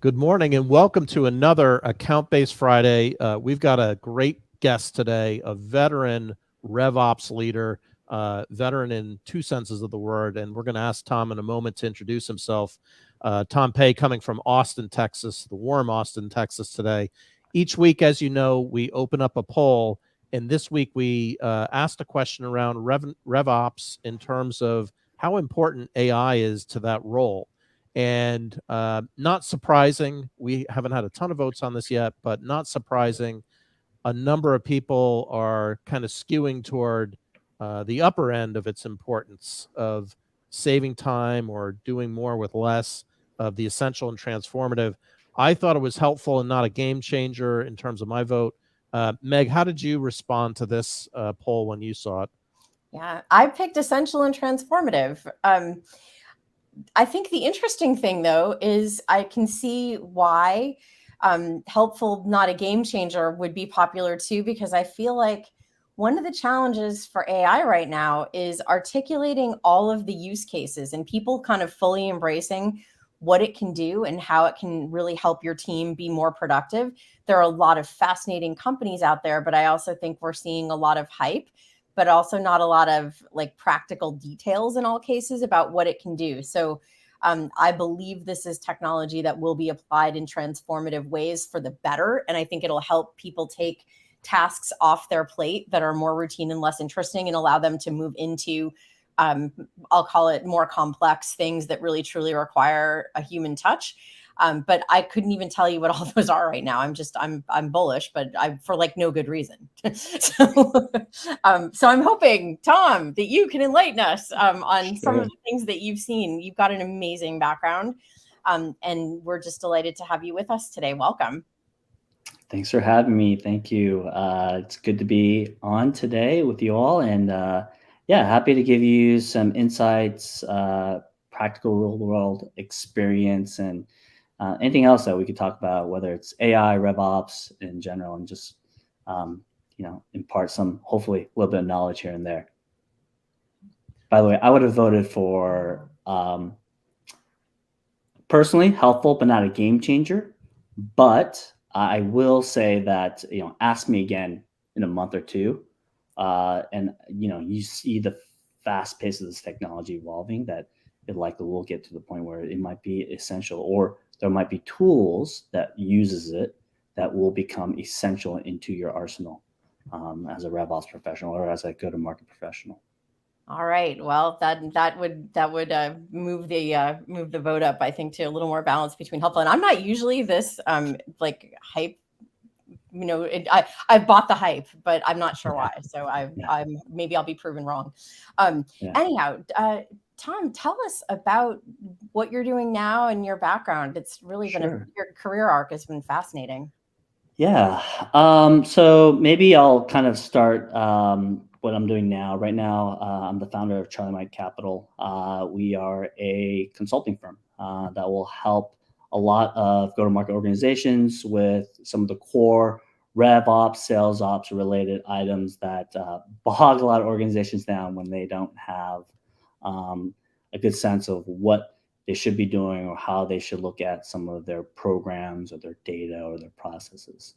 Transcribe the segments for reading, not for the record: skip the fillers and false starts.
Good morning and welcome to another Account-Based Friday. We've got a great guest today, a veteran RevOps leader, veteran in two senses of the word, and we're going to ask Tom in a moment to introduce himself. Tom Pae coming from Austin, Texas, the warm Austin, Texas today. Each week, as you know, we open up a poll, and this week we asked a question around RevOps in terms of how important AI is to that role. And not surprising, we haven't had a ton of votes on this yet, but not surprising, a number of people are kind of skewing toward the upper end of its importance of saving time or doing more with less, of the essential and transformative. I thought it was helpful and not a game changer in terms of my vote. Meg, how did you respond to this poll when you saw it? Yeah, I picked essential and transformative. I think the interesting thing, though, is I can see why helpful, not a game changer, would be popular too, because I feel like one of the challenges for AI right now is articulating all of the use cases and people kind of fully embracing what it can do and how it can really help your team be more productive. There are a lot of fascinating companies out there, but I also think we're seeing a lot of hype, but also not a lot of like practical details in all cases about what it can do. So I believe this is technology that will be applied in transformative ways for the better. And I think it'll help people take tasks off their plate that are more routine and less interesting and allow them to move into, I'll call it more complex things that really truly require a human touch. But I couldn't even tell you what all those are right now. I'm bullish, but for like no good reason. so I'm hoping, Tom, that you can enlighten us on some of the things that you've seen. You've got an amazing background, and we're just delighted to have you with us today. Welcome. Thanks for having me. Thank you. It's good to be on today with you all, and yeah, happy to give you some insights, practical real-world experience, and anything else that we could talk about, whether it's AI, RevOps in general, and just impart some, hopefully, a little bit of knowledge here and there. By the way, I would have voted for personally helpful, but not a game changer. But I will say that ask me again in a month or two, and you see the fast pace of this technology evolving, that it likely will get to the point where it might be essential, or there might be tools that uses it that will become essential into your arsenal as a RevOps professional or as a go-to-market professional. All right. Well, that would move the vote up, I think, to a little more balance between helpful. And I'm not usually this like hype. I've bought the hype, but I'm not sure why. So I'm maybe I'll be proven wrong. Anyhow, Tom, tell us about what you're doing now and your background. It's really been your career arc has been fascinating. Yeah. So maybe I'll kind of start what I'm doing now. Right now, I'm the founder of Charlie Mike Capital. We are a consulting firm that will help a lot of go-to-market organizations with some of the core RevOps, sales ops related items that bog a lot of organizations down when they don't have a good sense of what they should be doing or how they should look at some of their programs or their data or their processes.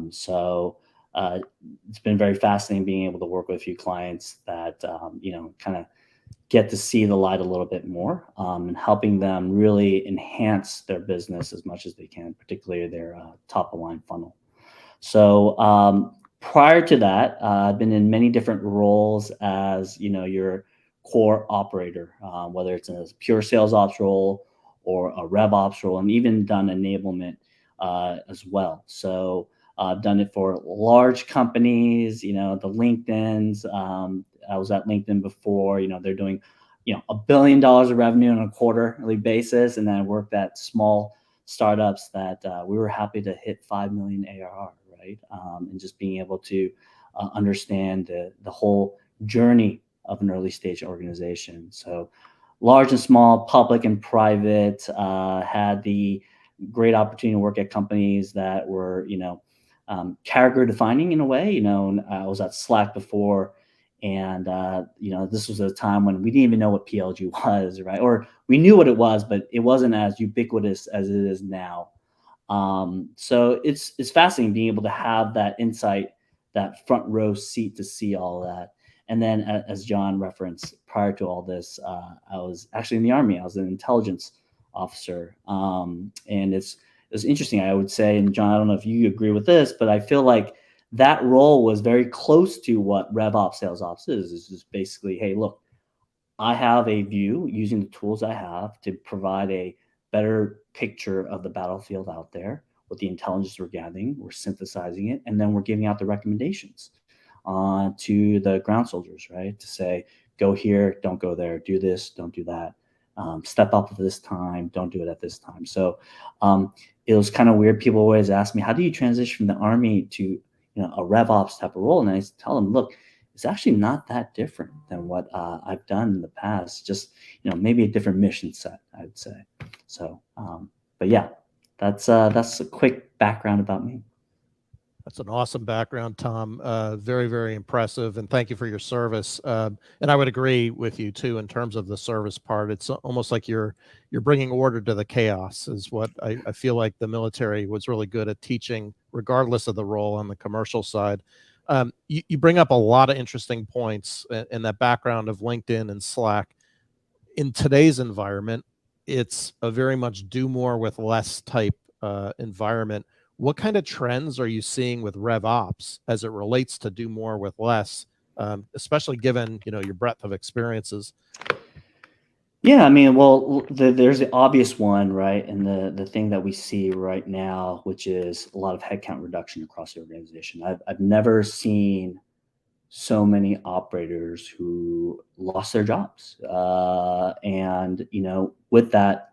So it's been very fascinating being able to work with a few clients that, kind of get to see the light a little bit more and helping them really enhance their business as much as they can, particularly their top of line funnel. So prior to that, I've been in many different roles as, your core operator, whether it's in a pure sales ops role or a RevOps role, and even done enablement as well. So I've done it for large companies, the LinkedIn's. I was at LinkedIn before, they're doing, $1 billion of revenue on a quarterly basis. And then I worked at small startups that we were happy to hit 5 million ARR, right? And just being able to understand the whole journey of an early stage organization. So large and small, public and private, had the great opportunity to work at companies that were, character defining in a way. I was at Slack before, And this was a time when we didn't even know what PLG was, right? Or we knew what it was, but it wasn't as ubiquitous as it is now. So it's fascinating being able to have that insight, that front row seat to see all of that. And then, as John referenced, prior to all this, I was actually in the Army. I was an intelligence officer, and it's interesting. I would say, and John, I don't know if you agree with this, but I feel like that role was very close to what RevOps Sales Ops is. It's just basically, hey, look, I have a view using the tools I have to provide a better picture of the battlefield out there with the intelligence we're gathering. We're synthesizing it, and then we're giving out the recommendations to the ground soldiers, right? To say, go here, don't go there, do this, don't do that, step up at this time, don't do it at this time. So it was kind of weird. People always ask me, how do you transition from the Army to a RevOps type of role? And I tell them, look, it's actually not that different than what I've done in the past. Just maybe a different mission set, I would say. So, but yeah, that's a quick background about me. That's an awesome background, Tom. Very, very impressive, and thank you for your service. And I would agree with you too in terms of the service part. It's almost like you're bringing order to the chaos, is what I feel like the military was really good at teaching, regardless of the role on the commercial side. You bring up a lot of interesting points in that background of LinkedIn and Slack. In today's environment, it's a very much do more with less type environment. What kind of trends are you seeing with RevOps as it relates to do more with less, especially given your breadth of experiences? Yeah, I mean, well, there's the obvious one, right? And the thing that we see right now, which is a lot of headcount reduction across the organization. I've never seen so many operators who lost their jobs, and with that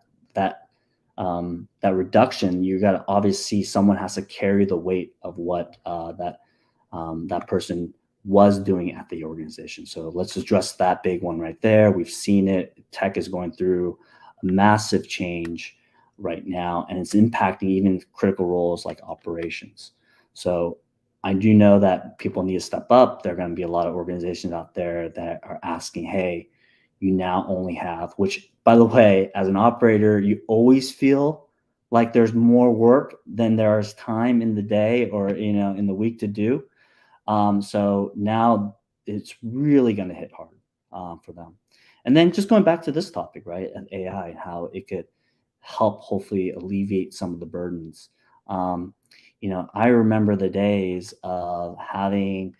reduction, you got to obviously see someone has to carry the weight of what that person was doing at the organization. So let's address that big one right there. We've seen it. Tech is going through a massive change right now, and it's impacting even critical roles like operations. So I do know that people need to step up. There are going to be a lot of organizations out there that are asking, hey, you now only have, which, by the way, as an operator, you always feel like there's more work than there is time in the day or in the week to do. So now it's really going to hit hard for them. And then just going back to this topic, right, and AI and how it could help hopefully alleviate some of the burdens. I remember the days of having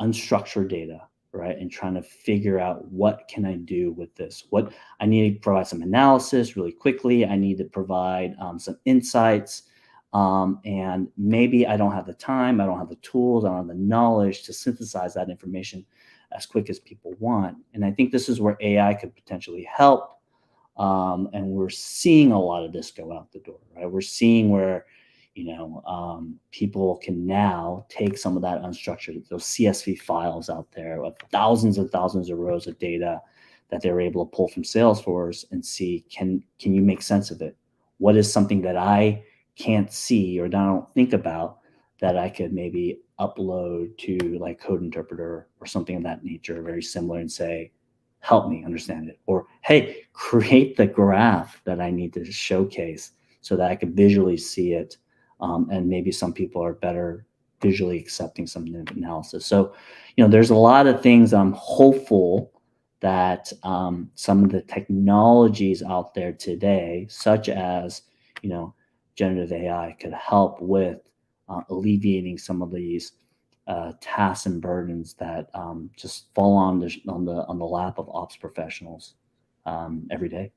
unstructured data, right, and trying to figure out what can I do with this. What I need to provide some analysis really quickly. I need to provide some insights. And maybe I don't have the time, I don't have the tools, I don't have the knowledge to synthesize that information as quick as people want. And I think this is where AI could potentially help. And we're seeing a lot of this go out the door, right? We're seeing where, people can now take some of that unstructured, those CSV files out there with thousands and thousands of rows of data that they're able to pull from Salesforce and see, can you make sense of it? What is something that I can't see or that I don't think about that I could maybe upload to like Code Interpreter or something of that nature, very similar, and say, help me understand it. Or, hey, create the graph that I need to showcase so that I can visually see it. And maybe some people are better visually accepting some analysis. So, there's a lot of things I'm hopeful that some of the technologies out there today, such as, generative AI, could help with alleviating some of these tasks and burdens that just fall on the lap of ops professionals every day.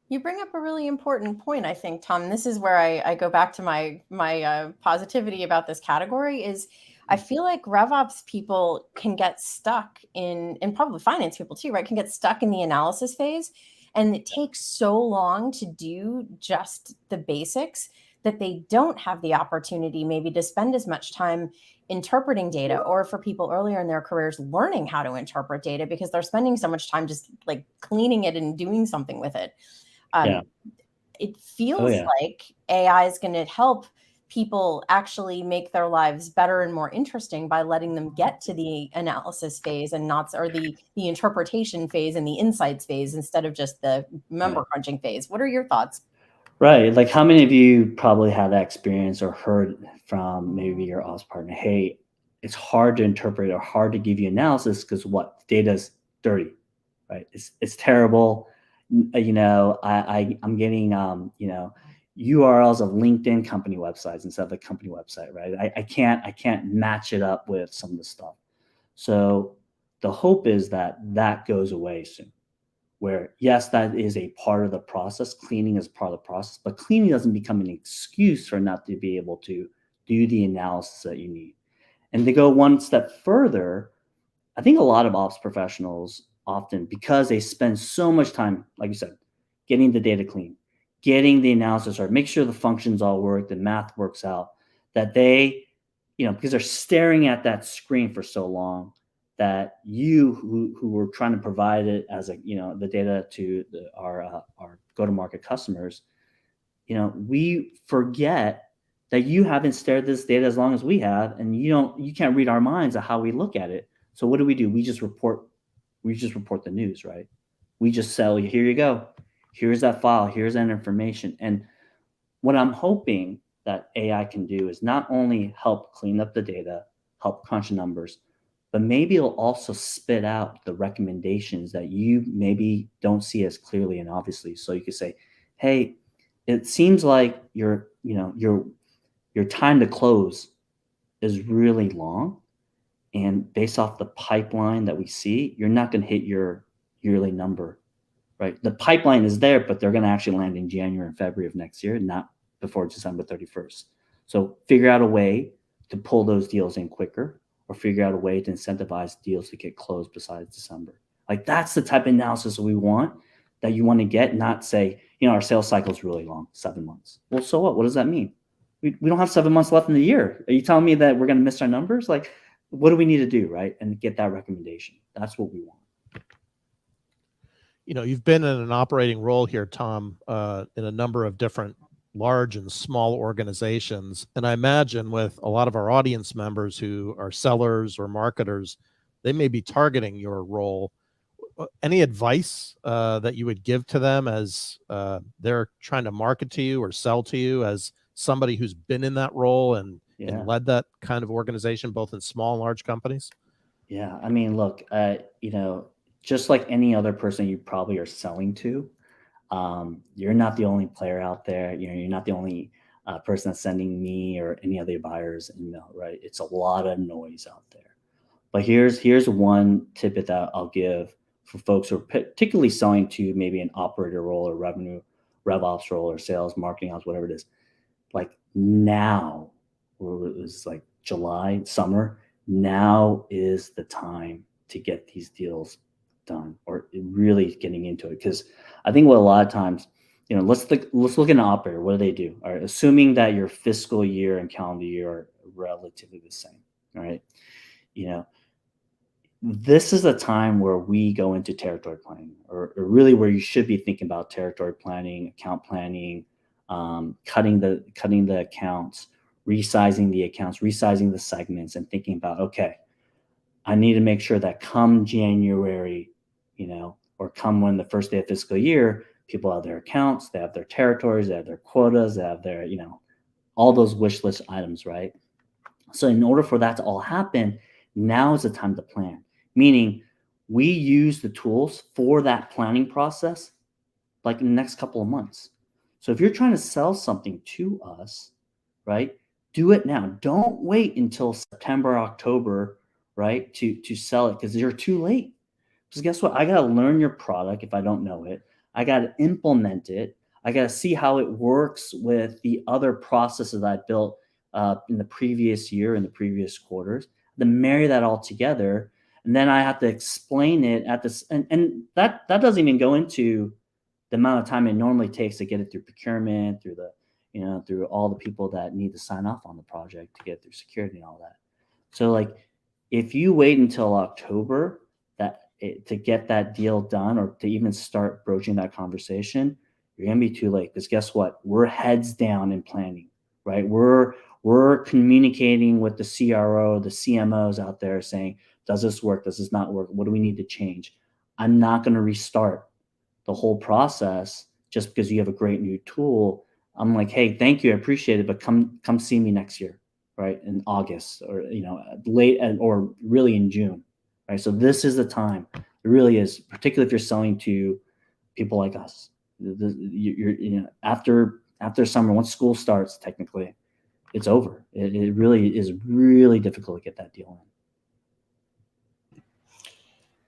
You bring up a really important point, I think, Tom. This is where I go back to my positivity about this category is I feel like RevOps people can get stuck and probably finance people too, right? Can get stuck in the analysis phase. And it takes so long to do just the basics that they don't have the opportunity maybe to spend as much time interpreting data, or for people earlier in their careers learning how to interpret data because they're spending so much time just like cleaning it and doing something with it. It feels like AI is going to help people actually make their lives better and more interesting by letting them get to the analysis phase and not, or the interpretation phase and the insights phase instead of just the number crunching phase. What are your thoughts? Right. Like, how many of you probably had that experience or heard from maybe your ops partner, hey, it's hard to interpret or hard to give you analysis because what? Data's dirty, right? It's terrible. I'm getting, URLs of LinkedIn company websites instead of the company website, right? I can't match it up with some of the stuff. So the hope is that goes away soon. Where, yes, that is a part of the process. Cleaning is part of the process, but cleaning doesn't become an excuse for not to be able to do the analysis that you need. And to go one step further, I think a lot of ops professionals often, because they spend so much time, like you said, getting the data clean, getting the analysis right, make sure the functions all work, the math works out, that they, because they're staring at that screen for so long, that who were trying to provide it as the data to our go-to-market customers, we forget that you haven't stared at this data as long as we have, and you can't read our minds of how we look at it. So what do? We just report the news, right? We just sell you, here you go. Here's that file, here's that information. And what I'm hoping that AI can do is not only help clean up the data, help crunch numbers, but maybe it'll also spit out the recommendations that you maybe don't see as clearly and obviously. So you could say, hey, it seems like your time to close is really long. And based off the pipeline that we see, you're not going to hit your yearly number, right? The pipeline is there, but they're going to actually land in January and February of next year, not before December 31st. So figure out a way to pull those deals in quicker, or figure out a way to incentivize deals to get closed besides December. Like, that's the type of analysis we want, that you want to get, not say, our sales cycle is really long, 7 months. Well, so what? What does that mean? We don't have 7 months left in the year. Are you telling me that we're going to miss our numbers? Like, what do we need to do, right? And get that recommendation. That's what we want. You've been in an operating role here, Tom, in a number of different large and small organizations. And I imagine with a lot of our audience members who are sellers or marketers, they may be targeting your role. Any advice that you would give to them as they're trying to market to you or sell to you, as somebody who's been in that role and led that kind of organization, both in small and large companies? Yeah. I mean, look, just like any other person you probably are selling to, you're not the only player out there. You're not the only person that's sending me or any other buyers an email, right? It's a lot of noise out there. But here's one tidbit that I'll give for folks who are particularly selling to maybe an operator role or RevOps role or sales, marketing ops, whatever it is. Like, now, or it was like July, summer, now is the time to get these deals done, or really getting into it. Because I think what a lot of times, let's look at an operator. What do they do? All right, assuming that your fiscal year and calendar year are relatively the same, all right? This is a time where we go into territory planning, or really where you should be thinking about territory planning, account planning, cutting the accounts, resizing the accounts, resizing the segments, and thinking about, okay, I need to make sure that come January, or come when the first day of fiscal year, people have their accounts, they have their territories, they have their quotas, they have their, all those wish list items, right? So in order for that to all happen, now is the time to plan. Meaning, we use the tools for that planning process like in the next couple of months. So if you're trying to sell something to us, right, do it now. Don't wait until September, October, right, to sell it, because you're too late. Because guess what? I got to learn your product if I don't know it. I got to implement it. I got to see how it works with the other processes I built in the previous year, in the previous quarters, then marry that all together. And then I have to explain it at this, and that doesn't even go into the amount of time it normally takes to get it through procurement, through the, through all the people that need to sign off on the project to get through security and all that. So like, if you wait until October to get that deal done, or to even start broaching that conversation, you're going to be too late. Because guess what? We're heads down in planning. right? We're communicating with the CRO, the CMOs out there saying, does this work? Does this not work? What do we need to change? I'm not going to restart the whole process just because you have a great new tool. I'm like, hey, thank you, I appreciate it, but come see me next year, right? In August, or late, or really in June, right? So this is the time. It really is, particularly if you're selling to people like us. You're after summer, once school starts, technically, it's over. It really is really difficult to get that deal in.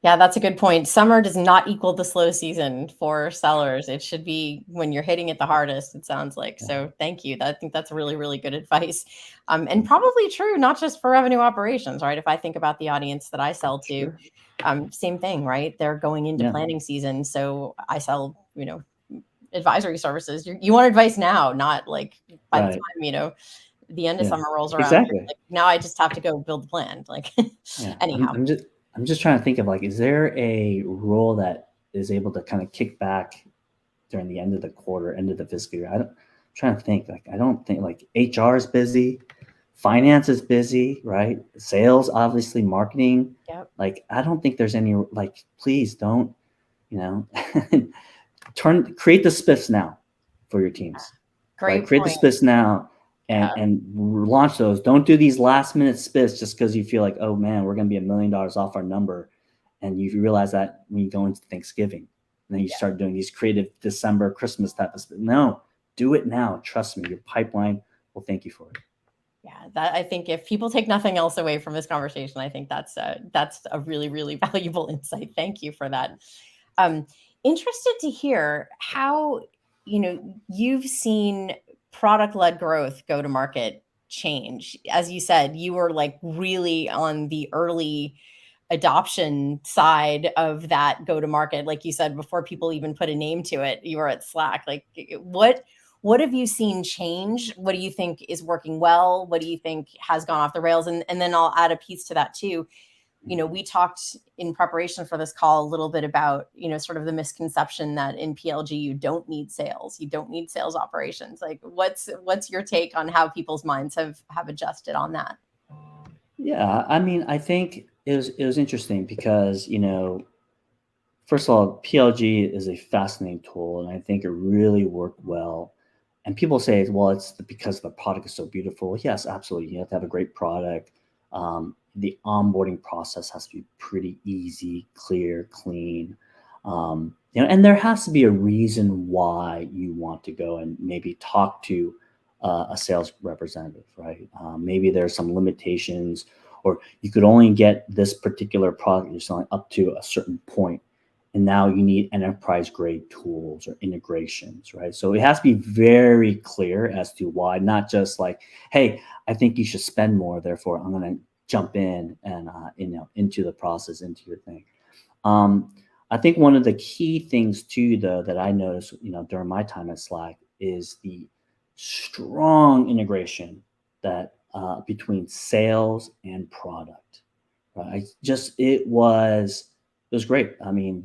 Yeah, that's a good point. Summer does not equal the slow season for sellers. It should be when you're hitting it the hardest, it sounds like. So thank you. I think that's really, really good advice. And probably true, not just for revenue operations, right? If I think about the audience that I sell to, same thing, right? They're going into planning season. So I sell, advisory services. You want advice now, not like by the time, the end of summer rolls around. Exactly. Like, now I just have to go build the plan. Like, anyhow. I'm just trying to think of, like, is there a role that is able to kind of kick back during the end of the quarter, end of the fiscal year? I'm trying to think. Like, I don't think, like, HR is busy, finance is busy, right? Sales, obviously, marketing. Yep. Like, I don't think there's any, like, please don't, create the spiffs now for your teams. Great right? Create the spiffs now. And launch those. Don't do these last minute spiffs just because you feel like, oh man, we're going to be $1 million off our number. And you realize that when you go into Thanksgiving, and then you start doing these creative December, Christmas type of stuff. No, do it now. Trust me, your pipeline will thank you for it. Yeah, I think if people take nothing else away from this conversation, I think that's a really, really valuable insight. Thank you for that. Interested to hear how, you've seen product-led growth go to market change. As you said, you were like really on the early adoption side of that go to market. Like you said, before people even put a name to it, you were at Slack. Like, what have you seen change? What do you think is working well? What do you think has gone off the rails? And then I'll add a piece to that too. We talked in preparation for this call a little bit about, sort of the misconception that in PLG, you don't need sales. You don't need sales operations. Like, what's your take on how people's minds have adjusted on that? Yeah, I mean, I think it was interesting because, first of all, PLG is a fascinating tool, and I think it really worked well. And people say, well, it's because the product is so beautiful. Yes, absolutely. You have to have a great product. The onboarding process has to be pretty easy, clear, clean. And there has to be a reason why you want to go and maybe talk to a sales representative, right? Maybe there's some limitations, or you could only get this particular product you're selling up to a certain point, and now you need enterprise grade tools or integrations, right? So it has to be very clear as to why, not just like, hey, I think you should spend more, therefore I'm going to jump in and into the process, into your thing. I think one of the key things too, though, that I noticed, during my time at Slack is the strong integration that between sales and product. Right? It was great. I mean,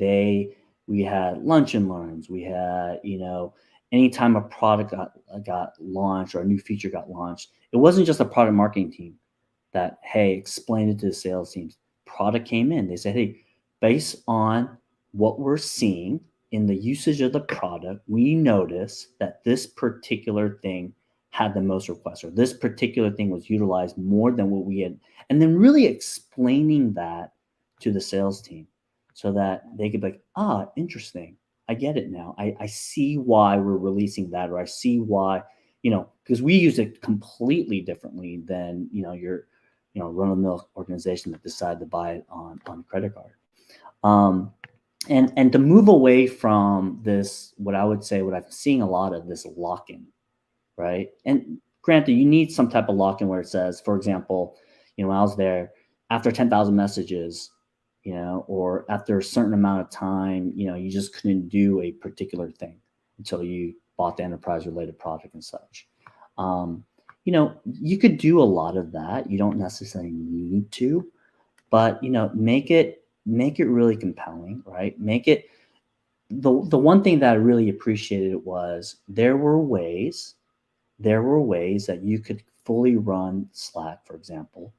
we had lunch and learns. We had, anytime a product got launched or a new feature got launched, it wasn't just a product marketing team that, hey, explain it to the sales teams. Product came in. They said, hey, based on what we're seeing in the usage of the product, we notice that this particular thing had the most requests, or this particular thing was utilized more than what we had. And then really explaining that to the sales team so that they could be like, interesting. I get it now. I see why we're releasing that, or I see why, because we use it completely differently than, your run-of-the-mill organization that decided to buy it on credit card. And to move away from this, what I'm seeing a lot of this lock-in, right? And granted, you need some type of lock-in where it says, for example, when I was there, after 10,000 messages, or after a certain amount of time, you just couldn't do a particular thing until you bought the enterprise-related product and such. You could do a lot of that. You don't necessarily need to, but make it really compelling, right? Make it the one thing that I really appreciated was there were ways there were ways that you could fully run Slack, for example,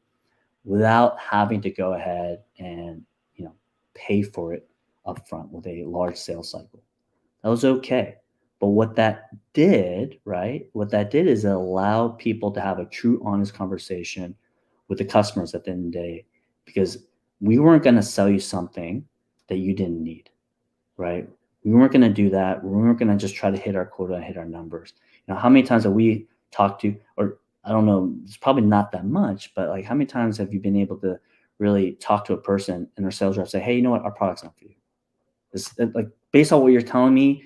without having to go ahead and, pay for it upfront with a large sales cycle. That was okay. But what that did, right? What that did is it allowed people to have a true, honest conversation with the customers at the end of the day, because we weren't going to sell you something that you didn't need, right? We weren't going to do that. We weren't going to just try to hit our quota and hit our numbers. How many times have we talked to, or I don't know, it's probably not that much, but like how many times have you been able to really talk to a person and their sales rep say, hey, you know what, our product's not for you. Like based on what you're telling me,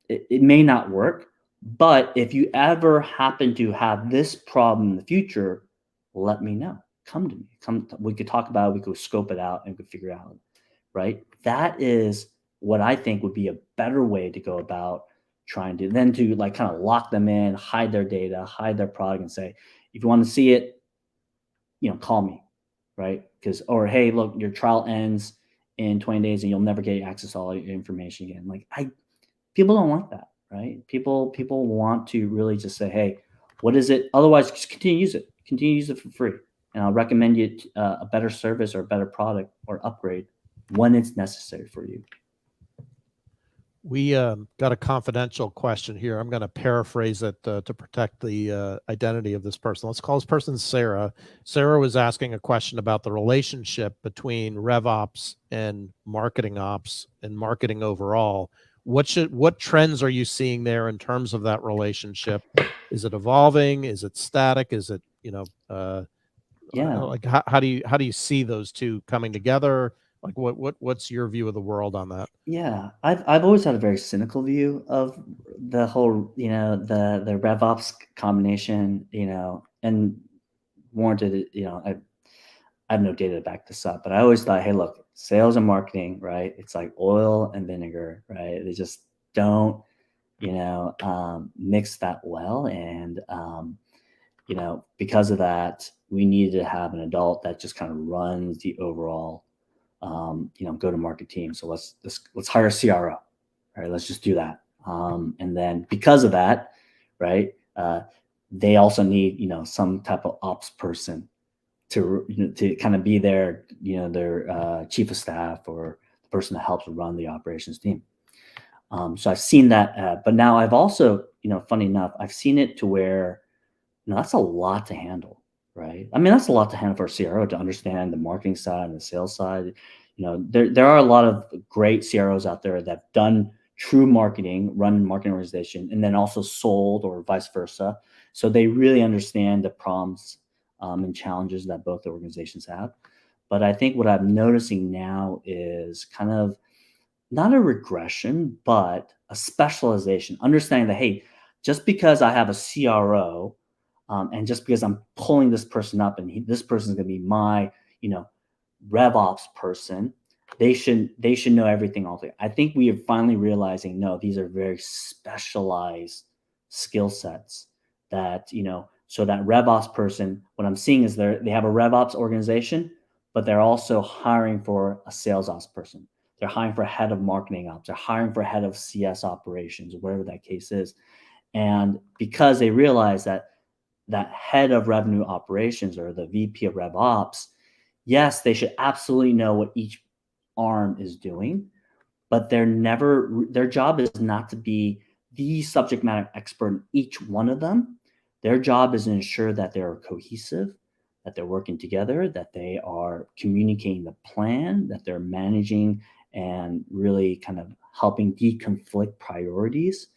it may not work, but if you ever happen to have this problem in the future, let me know. Come to me. We could talk about it. We could scope it out and we could figure it out, right? That is what I think would be a better way to go about trying to like kind of lock them in, hide their data, hide their product, and say, if you want to see it, call me, right? Or hey, look, your trial ends in 20 days and you'll never get access to all your information again. Like people don't want that, right? People want to really just say, hey, what is it? Otherwise, just continue to use it. Continue to use it for free. And I'll recommend you a better service or a better product or upgrade when it's necessary for you. We got a confidential question here. I'm going to paraphrase it to protect the identity of this person. Let's call this person Sarah. Sarah was asking a question about the relationship between RevOps and marketing ops and marketing overall. What trends are you seeing there in terms of that relationship? Is it evolving? Is it static? Is it, like how do you see those two coming together? Like what's your view of the world on that? Yeah, I've always had a very cynical view of the whole, the RevOps combination, and warranted, I have no data to back this up, but I always thought, hey, look, sales and marketing, right? It's like oil and vinegar, right? They just don't, mix that well. And, because of that, we needed to have an adult that just kind of runs the overall, go-to-market team. So let's hire a CRO, right? Let's just do that. And then because of that, right, they also need, some type of ops person to kind of be their chief of staff or the person that helps run the operations team. So I've seen that, but now I've also, funny enough, I've seen it to where, that's a lot to handle, right? I mean, that's a lot to handle for a CRO to understand the marketing side and the sales side. There are a lot of great CROs out there that have done true marketing, run marketing organization, and then also sold or vice versa. So they really understand the problems and challenges that both organizations have. But I think what I'm noticing now is kind of not a regression, but a specialization, understanding that, hey, just because I have a CRO and just because I'm pulling this person up and this person is going to be my, RevOps person, they should know everything all together. I think we are finally realizing, no, these are very specialized skill sets that, so that RevOps person, what I'm seeing is they have a RevOps organization, but they're also hiring for a sales ops person. They're hiring for a head of marketing ops. They're hiring for a head of CS operations, whatever that case is. And because they realize that head of revenue operations or the VP of RevOps, yes, they should absolutely know what each arm is doing, but their job is not to be the subject matter expert in each one of them. Their job is to ensure that they're cohesive, that they're working together, that they are communicating the plan, that they're managing and really kind of helping deconflict priorities.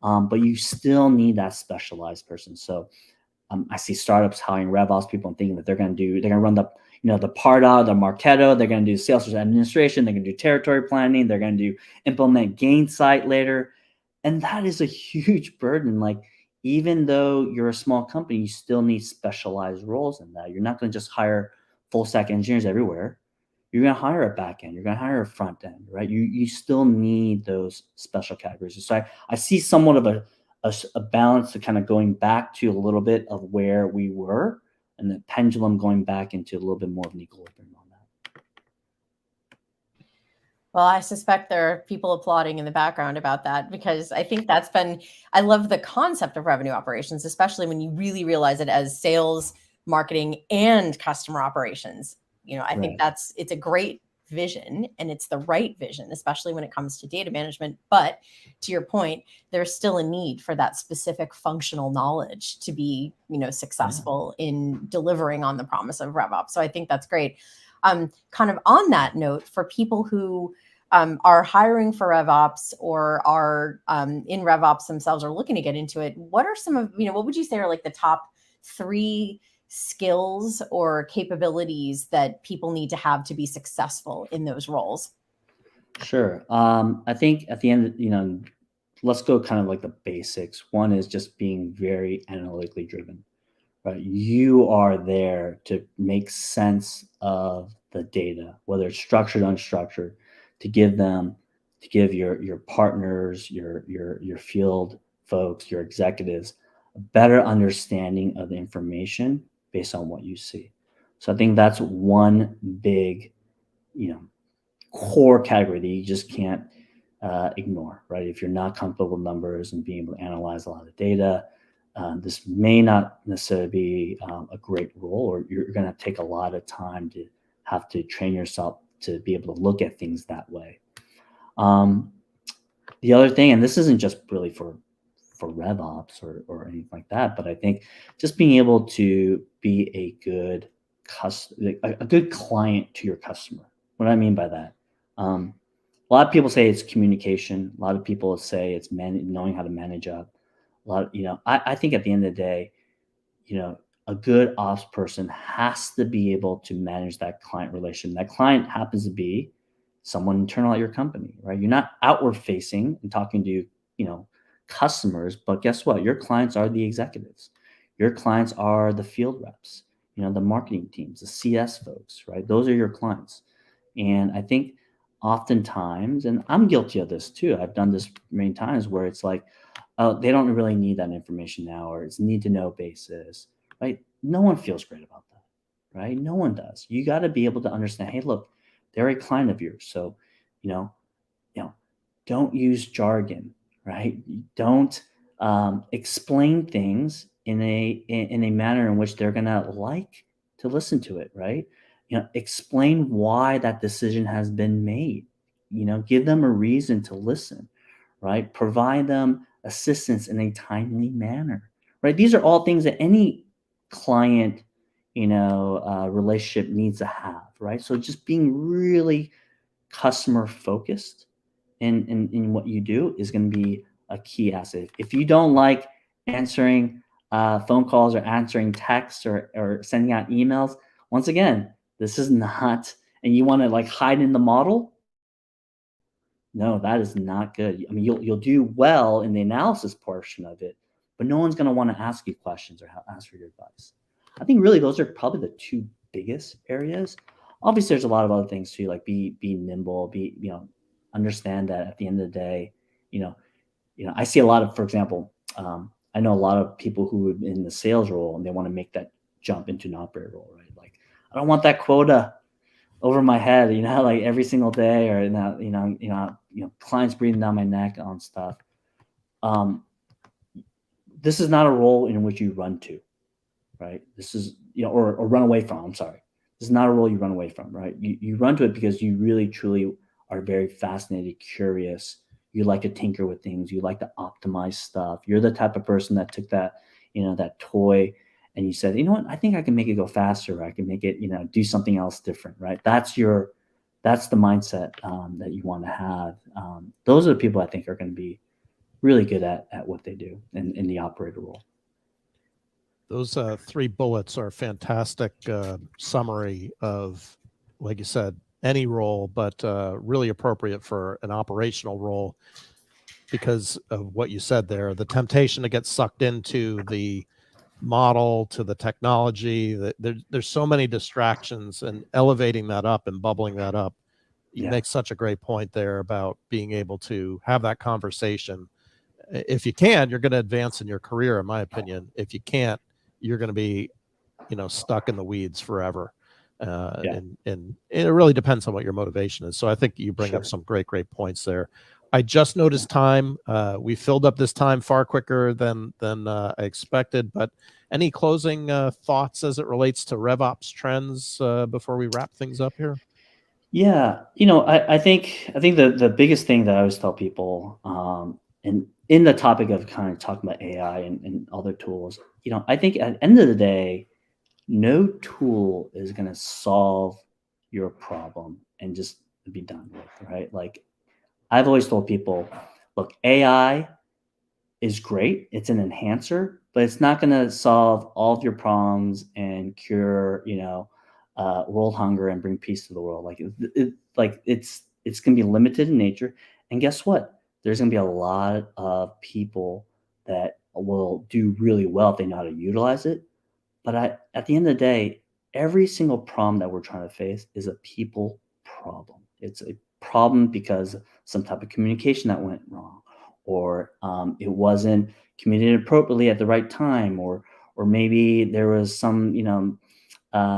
But you still need that specialized person. So I see startups hiring RevOps people and thinking that they're going to run the Pardot, the Marketo, they're going to do Salesforce administration, they're going to do territory planning, they're going to implement Gainsight later. And that is a huge burden. Like, even though you're a small company, you still need specialized roles in that. You're not going to just hire full stack engineers everywhere. You're going to hire a back end, you're going to hire a front end, right? You still need those special categories. So I see somewhat of a balance to kind of going back to a little bit of where we were, and the pendulum going back into a little bit more of an equilibrium on that. Well, I suspect there are people applauding in the background about that, because I think I love the concept of revenue operations, especially when you really realize it as sales, marketing, and customer operations. I think Right. it's a great vision, and it's the right vision, especially when it comes to data management. But to your point, there's still a need for that specific functional knowledge to be, successful in delivering on the promise of RevOps. So I think that's great. Kind of on that note, for people who are hiring for RevOps or are in RevOps themselves or looking to get into it, what are some of, what would you say are like the top 3 skills or capabilities that people need to have to be successful in those roles? Sure. I think at the end, let's go kind of like the basics. One is just being very analytically driven, right? You are there to make sense of the data, whether it's structured, unstructured, to give your partners, your field folks, your executives a better understanding of the information based on what you see. So I think that's one big, you know, core category that you just can't ignore, right? If you're not comfortable with numbers and being able to analyze a lot of data, this may not necessarily be a great role, or you're going to take a lot of time to have to train yourself to be able to look at things that way. Um, the other thing, and this isn't just really for RevOps or anything like that, but I think just being able to be a good a good client to your customer. What do I mean by that? A lot of people say it's communication. A lot of people say it's knowing how to manage up. A lot of, I think at the end of the day, a good ops person has to be able to manage that client relation. That client happens to be someone internal at your company, right? You're not outward facing and talking to, customers, but guess what? Your clients are the executives. Your clients are the field reps, the marketing teams, the CS folks, right? Those are your clients. And I think oftentimes, and I'm guilty of this too, I've done this many times where it's like, oh, they don't really need that information now, or it's need to know basis, right? No one feels great about that, right? No one does. You got to be able to understand, hey, look, they're a client of yours. So, you know, don't use jargon, right? Don't explain things in a manner in which they're gonna like to listen to it, right? Explain why that decision has been made. Give them a reason to listen, right? Provide them assistance in a timely manner, right? These are all things that any client, relationship needs to have, right? So just being really customer focused in what you do is going to be a key asset. If you don't like answering phone calls or answering texts or sending out emails, once again, this is not, and you want to like hide in the model. No, that is not good. I mean, you'll do well in the analysis portion of it, but no one's going to want to ask you questions or ask for your advice. I think really those are probably the 2 biggest areas. Obviously, there's a lot of other things too, like be nimble, understand that at the end of the day, I see a lot of, for example, I know a lot of people who are in the sales role and they want to make that jump into an operator role, right? Like, I don't want that quota over my head, like every single day, or clients breathing down my neck on stuff. This is not a role in which you run to, right? This is, or run away from. I'm sorry. This is not a role you run away from, right? You run to it because you really, truly are very fascinated, curious. You like to tinker with things. You like to optimize stuff. You're the type of person that took that, that toy and you said, you know what, I think I can make it go faster. I can make it, do something else different, right? That's the mindset that you want to have. Those are the people I think are going to be really good at what they do in the operator role. Those 3 bullets are a fantastic summary of, like you said, any role, but really appropriate for an operational role because of what you said there. The temptation to get sucked into the model, to the technology, there's so many distractions, and elevating that up and bubbling that up. You make such a great point there about being able to have that conversation. If you can, you're going to advance in your career, in my opinion. If you can't, you're going to be, stuck in the weeds forever. Yeah. And it really depends on what your motivation is. So I think you bring up some great points there. I just noticed time. We filled up this time far quicker than I expected. But any closing thoughts as it relates to RevOps trends before we wrap things up here? Yeah, I think the biggest thing that I always tell people, and in the topic of kind of talking about AI and other tools, I think at the end of the day, no tool is going to solve your problem and just be done with, right? Like I've always told people, look, AI is great. It's an enhancer, but it's not going to solve all of your problems and cure, world hunger and bring peace to the world. It's going to be limited in nature. And guess what? There's going to be a lot of people that will do really well if they know how to utilize it. But at the end of the day, every single problem that we're trying to face is a people problem. It's a problem because some type of communication that went wrong, or it wasn't communicated appropriately at the right time, or maybe there was some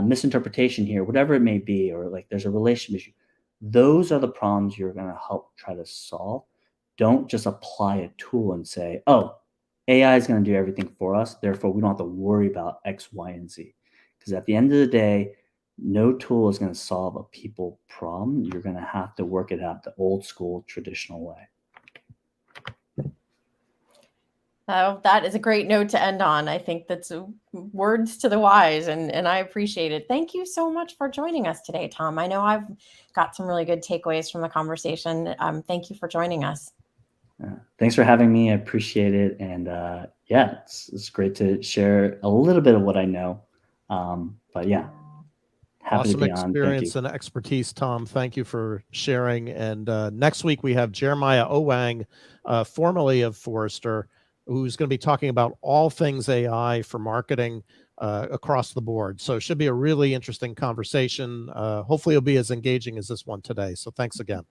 misinterpretation here, whatever it may be, or like there's a relationship issue. Those are the problems you're going to help try to solve. Don't just apply a tool and say, oh, AI is going to do everything for us. Therefore, we don't have to worry about X, Y, and Z. Because at the end of the day, no tool is going to solve a people problem. You're going to have to work it out the old school, traditional way. Oh, that is a great note to end on. I think that's words to the wise, and I appreciate it. Thank you so much for joining us today, Tom. I know I've got some really good takeaways from the conversation. Thank you for joining us. Thanks for having me. I appreciate it. And yeah, it's great to share a little bit of what I know. But yeah, happy Awesome to be on. experience and expertise, Tom. Thank you for sharing. And next week we have Jeremiah Owang, formerly of Forrester, who's going to be talking about all things AI for marketing across the board. So it should be a really interesting conversation. Hopefully it'll be as engaging as this one today. So thanks again.